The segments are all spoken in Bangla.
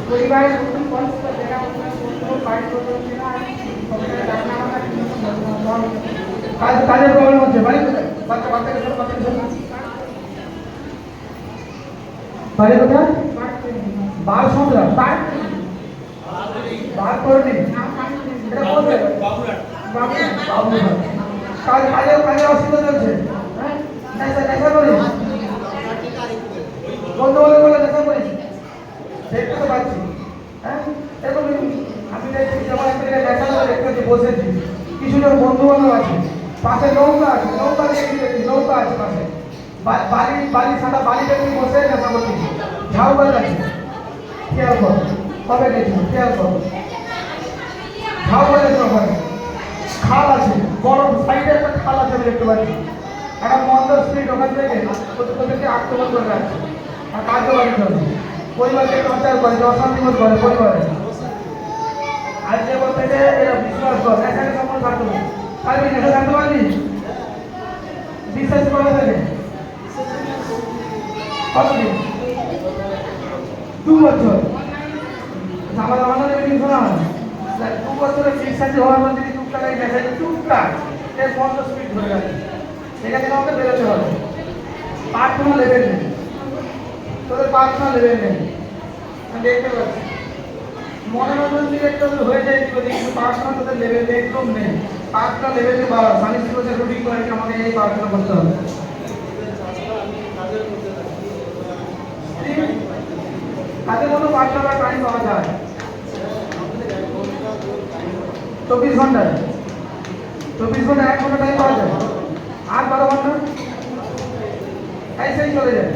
পরিবারের নতুন পরিস্থিতি যেটা বাড়ি করছে না রান্না বান্না কাজের প্রবলেম হচ্ছে বাড়ি কোথায় বাচ্চাকে বাড়ি কোথায় বার সন্ধ্যা বার করে দিন এটা বলবে কাজের অসুবিধা চলছে হ্যাঁ নেশা করিস বন্ধু বলে নেশা করিস দেখতে তো পাচ্ছি হ্যাঁ এরকম আমি নেশা করে একটু বসেছি কিছু জন বন্ধু বান্ধব আছে পাশে নৌকা আছে নৌকা আছে পাশে বাড়ি সাদা বাড়িতে তুমি বসে নেশা করছিস ঝাউ করে যাচ্ছে খেয়াল কর কবে গেছিল খেয়াল কর ঝাউ করে যাচ্ছে ওখানে খাল আছে বড় সাইডে একটা খাল আছে আমি দেখতে পাচ্ছি একটা মন্দার স্পিড ওখান থেকে তোদেরকে আক্রমণ করে রাখছে আর কার্য বাড়ি চলে পরিবারকে টর্চার করে অশান্তিবোধ করে পরিবারে আর যে বলতে যে এরা বিশ্বাস কর এখানে সম্পর্ক থাকতে পারবি পারবি না থাকতে পারবি বিশ্বাস করে থাকে কতদিন 2 বছর আমাদের মিটিং শোনা হয় 2 বছরের বিশ্বাসী হওয়ার মধ্যে যদি টুকটাক এই মেসেজ টুকটাক এর 50 স্পিড ধরে গেছে এটা কিন্তু আমাকে বেরোতে হবে পার্সোনাল লেভেল নেই তোদের পার্সোনাল লেভেল নেই আমি দেখতে পাচ্ছি মনোরঞ্জন দিকে একটু হয়ে যায় কিন্তু পার্সোনাল তোদের লেভেল একদম নেই পার্সোনাল লেভেলে বাড়া সানিস বছর রুটিন করে আমাকে এই পার্সোনাল করতে হবে কাজের মতো পার্সোনাল টাইম পাওয়া যায় 24 ঘন্টায় 1 ঘন্টা টাইম পাওয়া যায় আর 12 ঘন্টা সেই চলে যায়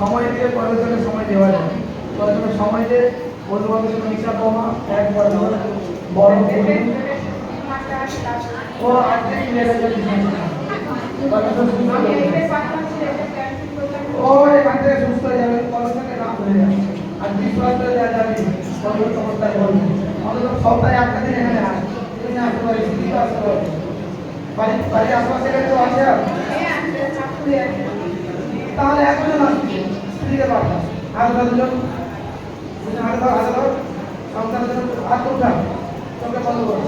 সময় দিয়ে পড়াশোনার সময় দেওয়া যায় পড়াশোনার সময় দিয়ে বন্ধু বান্ধবের সঙ্গে হিসাব কমা একবার বড় ও আজকে ও এখান থেকে সুস্থ হয়ে যাবে পড়াশোনাকে কাম হয়ে যাবে আর বিশ্বাস করে যা যাবে সমস্যায় বলবে আমাদের সপ্তাহে একটা দিন এখানে আসে তুমি আসতে পারিস আসতে পারিস বাড়ির আশেপাশে কেউ আছে তাহলে একজন আসছে স্ত্রীকে পাঠা আর দুজন সংসারের জন্য আর কোথা তোকে বন্ধ করো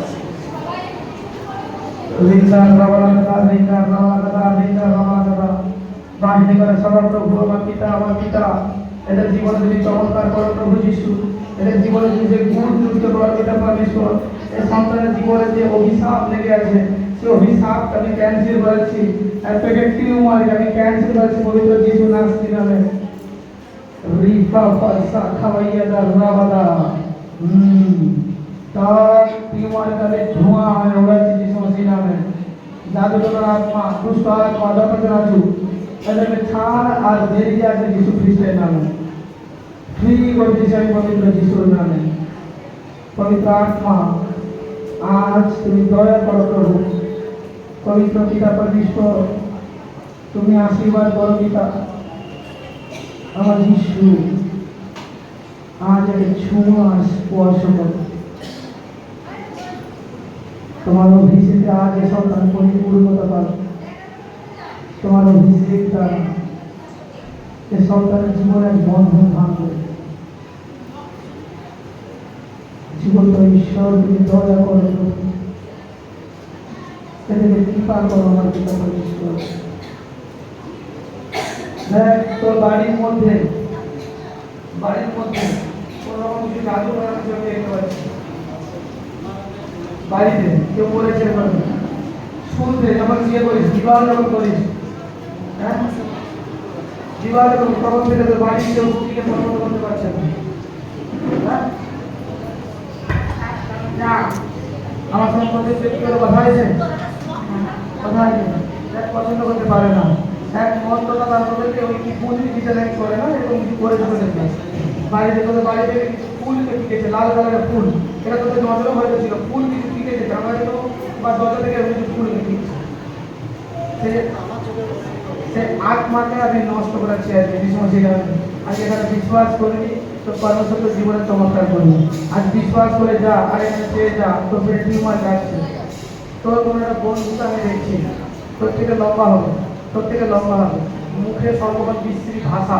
বাহিনী করে সবার প্রভু আমার পিতা এদের জীবনে যদি চমৎকার করো প্রভু যিশু এদের জীবনে যদি যে গুণ যুক্ত করো পিতা পরমেশ্বর এই সন্তানের জীবনে যে অভিশাপ লেগে আছে সেই অভিশাপকে আমি ক্যান্সেল করেছি আর পেটের টিউমারকে আমি ক্যান্সেল করেছি পবিত্র যিশু নামে নামে রিফা ফাসা খাওয়াইয়া দা রাবাদা তার টিউমার কালে ধোঁয়া হয়ে উড়াচ্ছি যিশু মসিহ নামে জাদুটোনার আত্মা দুষ্ট আত্মা যতজন আছু এদেরকে ছাড় আর বেরিয়ে আসে যিশু খ্রিস্টের নামে ফ্রি করতেছি আমি পবিত্র যিশুর নামে পবিত্র আত্মা আজ তুমি দয়া করো প্রভু পবিত্র পিতা পরমেশ্বর তুমি আশীর্বাদ করো পিতা আমার যিশু আজ একে ছোঁয়া স্পর্শ করো তোমার অভিষেকে আজ এ সন্তান পরিপূর্ণতা পাবে তোমার অভিষেক দ্বারা এ সন্তানের জীবনের বন্ধন ভাঙবে জীবন্ত ঈশ্বর তুমি দয়া করো এদেরকে কৃপা করো আমার পিতা পরমেশ্বর দেখ তোর বাড়ির মধ্যে কোনো কিছু জাদু করার জন্য দেখতে পাচ্ছি বাড়িতে কেউ বলেছে শুনতে যখন বিয়ে করিস বিবাহ যখন করিস হ্যাঁ বিবাহ যখন তখন থেকে তোর বাড়ির কেউ স্ত্রীকে পছন্দ করতে পারছে না আমার সঙ্গে কথা হয়েছে পছন্দ করতে পারে না এক মন্ত্রটা তার মধ্যে ওই কি ফুল ডিজাইন করে না এরকম কিছু করে চলে দেখবে বাইরে তোদের বাড়িতে ফুল পিকেছে লাল কালারের ফুল এটা তোদের নজরে হয়তো ছিল ফুল কিছু পিকেছে আমরা তো বা দরজা থেকে কিছু ফুল পিকেছে সে আত্মাকে আমি নষ্ট করাচ্ছি আর কি সমস্যা আজ এখানে বিশ্বাস করিনি তো কর্মসূত্র জীবনে চমৎকার করবো আজ বিশ্বাস করে যা আর এখানে চেয়ে যা তো ফের টিউমার যাচ্ছে তোর কোনো একটা বন্ধুকে আমি দেখছি তোর থেকে লম্বা হবে মুখে সর্বক্ষণ বিশ্রী ভাষা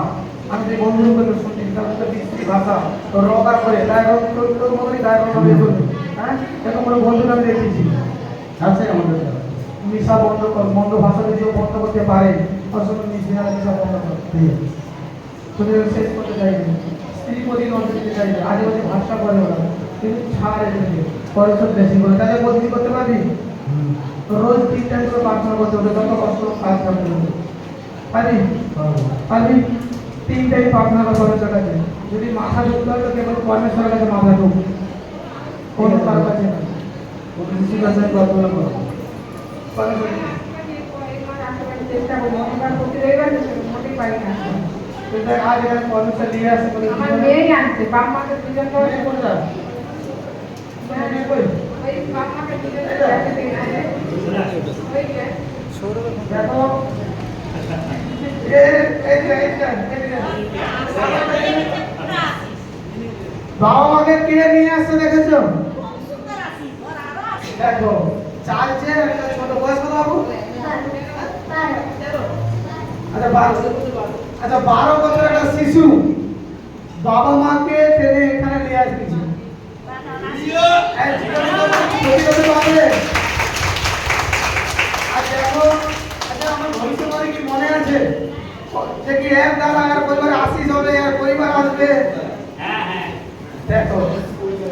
আমি যে বন্ধুর কথা শুনছি তাদের তো বৃষ্টি ভাষা তো রকার করে তাই তোর মতনই তাই বিয়ে করবে। হ্যাঁ এরকম কোনো বন্ধু আমি দেখেছি আছে আমাদের মিশা বন্ধ কর, বন্ধ ভাষা যদি বন্ধ করতে পারে অসম্ভব মিশা বন্ধ কর। তোদের শেষ করতে চাইবে স্ত্রী প্রতি নজর দিতে চাইবে আজে বাজে ভাষা করে ওরা কিন্তু ছাড় এদেরকে খরচ বেশি করে তাদের বদলি করতে পারবি রোজ 3 টাইম করে প্রার্থনা করতে হবে যত কষ্ট কাজ করতে হবে পারবি পারবি 3 টাইম প্রার্থনা করতে হবে কাছে যদি মাথা ঢুকতে হয় তো কেবল পরমেশ্বরের কাছে মাথা ঢুক কোনো কার কাছে না ও কিছু কাছে প্রার্থনা করো পরমেশ্বর চেষ্টা করবো অনেকবার করতে রইবার মোটে পারি না কিন্তু আজ এখানে পরমেশ্বর নিয়ে আসে বলে আমার মেয়েই আনছে বাপ মাকে দুজন করে কোন যা কই ওই বাপ মাকে দুজন করে ওই যে দেখো বাবা মাকে কিনে নিয়ে আসছে দেখেছো দেখো চালছে ছোট বয়স কত বাবু আচ্ছা 12 বছর একটা শিশু বাবা মাকে টেনে এখানে নিয়ে আসছে আচ্ছা আমার ভবিষ্যৎবাণী কি মনে আছে যে কি এক দাদা আর পরিবার আসিস হবে আর পরিবার আসবে দেখো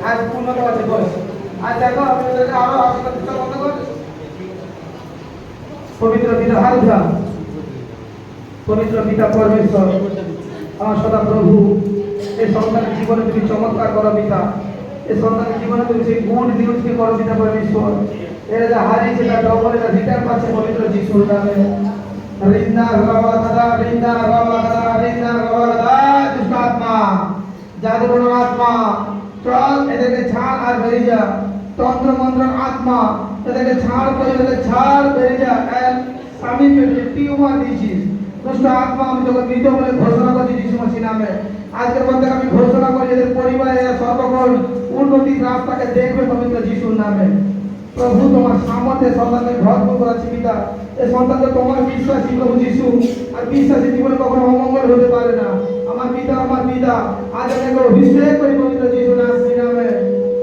আজ উন্নত আছে বয়স আজ দেখো আমি ওদেরকে আরো আশীর্বাদ দিতে বন্ধ কর পবিত্র পিতা হারুধা পবিত্র পিতা পরমেশ্বর আমার সদা প্রভু এই সন্তানের জীবনে তুমি চমৎকার করো পিতা এই সন্তানের জীবনে তুমি সেই গুড নিউজকে করো পিতা পরমেশ্বর এরা যা হারিয়েছে তার ডবল এটা রিটার্ন পাচ্ছে পবিত্র যিশুর নামে রিন্না রাবা দাদা দুষ্ট আত্মা জাদুর আত্মা চল এদেরকে ছাড় আর বেরিয়ে যা তন্ত্র মন্ত্র আত্মা এদেরকে ছাড় করে এদেরকে ছাড় বেরিয়ে যা স্বামী পেটে টিউমার দিয়েছিস দুষ্ট আত্মা আমি তোকে মৃত বলে ঘোষণা করছি যিশু মসির নামে আজকের মধ্যে আমি ঘোষণা করি এদের পরিবারে এরা সর্বক্ষণ উন্নতির রাস্তাকে দেখবে পবিত্র যিশুর নামে প্রভু তোমার সামর্থ্যে সন্তানকে ভরপুর করাচ্ছি পিতা এই সন্তানকে তোমার বিশ্বাসী প্রভু যিশু আর বিশ্বাসী জীবনে কখনো অমঙ্গল হতে পারে না আমার পিতা আজ আমি অভিষেক করি পবিত্র যিশু নামে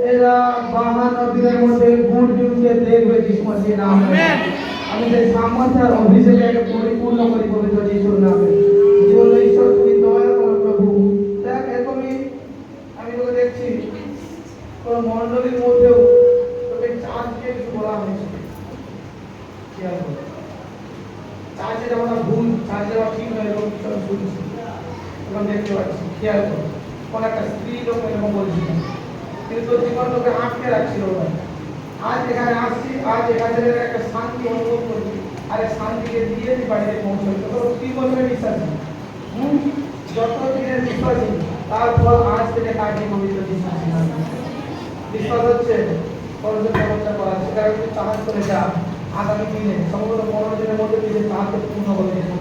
এরা বাহানবীদের মধ্যে গুড নিউজকে দেখবে যিশু মসির নামে আমি সেই সামর্থ্য আর অভিষেককে পরিপূর্ণ করি পবিত্র যিশুর নামে জীবন ঈশ্বর তুমি দয়া করো প্রভু দেখ এরকমই আমি তোকে দেখছি কোন মণ্ডলীর মধ্যেও তোকে চার্চকে কিছু বলা হয়েছে খেয়াল করো চার্চে যাওয়া ভুল চার্চে যাওয়া ঠিক নয় এরকম কিছু আমি শুনছি এবং দেখতে পাচ্ছি খেয়াল করো কোন একটা স্ত্রী লোক এরকম বলছিল কিন্তু তোর জীবন তোকে আটকে রাখছিল ওরা আজ এখানে আসছি আজ এখানে একটা শান্তি অনুভব করছি আর এই শান্তিকে দিয়ে তুই বাড়িতে পৌঁছবি তোর 3 বছরের বিশ্বাসী যত দিনের বিশ্বাসী তারপর আজ থেকে কাটিয়ে পবিত্র বিশ্বাস হচ্ছে খরচের ব্যবস্থা করা আছে কারণ তুই চার্জ করে যা আগামী দিনে সম্ভবত 15 দিনের মধ্যে তুই চার্জকে পূর্ণ করে দিতে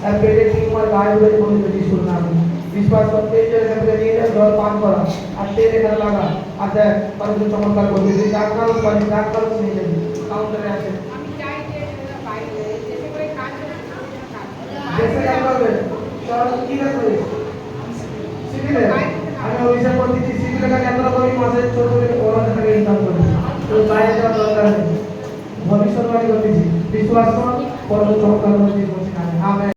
আর পেটে টিউমার গায়ে হয়ে পবিত্র যিশুর নামে বিশ্বাস করতে এই জায়গাতে নিয়ে যা জল পান করা আর তেল এখানে লাগা আর দেখ পবিত্র চমৎকার করবি তুই ডাক্তার নিয়ে যাবি কাউন্টারে আছে আমি চাই যে বাইরে যেতে করে কাজ দেশে কাজ করবে চল কি কাজ করিস সিভিলে আমি অভিষেক করতেছি সিভিলে কাজ এত করি মাসে ছোট থেকে বড় থেকে ইনকাম করি তুই বাইরে যাওয়ার দরকার নেই ভবিষ্যৎবাণী করতেছি বিশ্বাস কর পরম চমৎকার করতেছি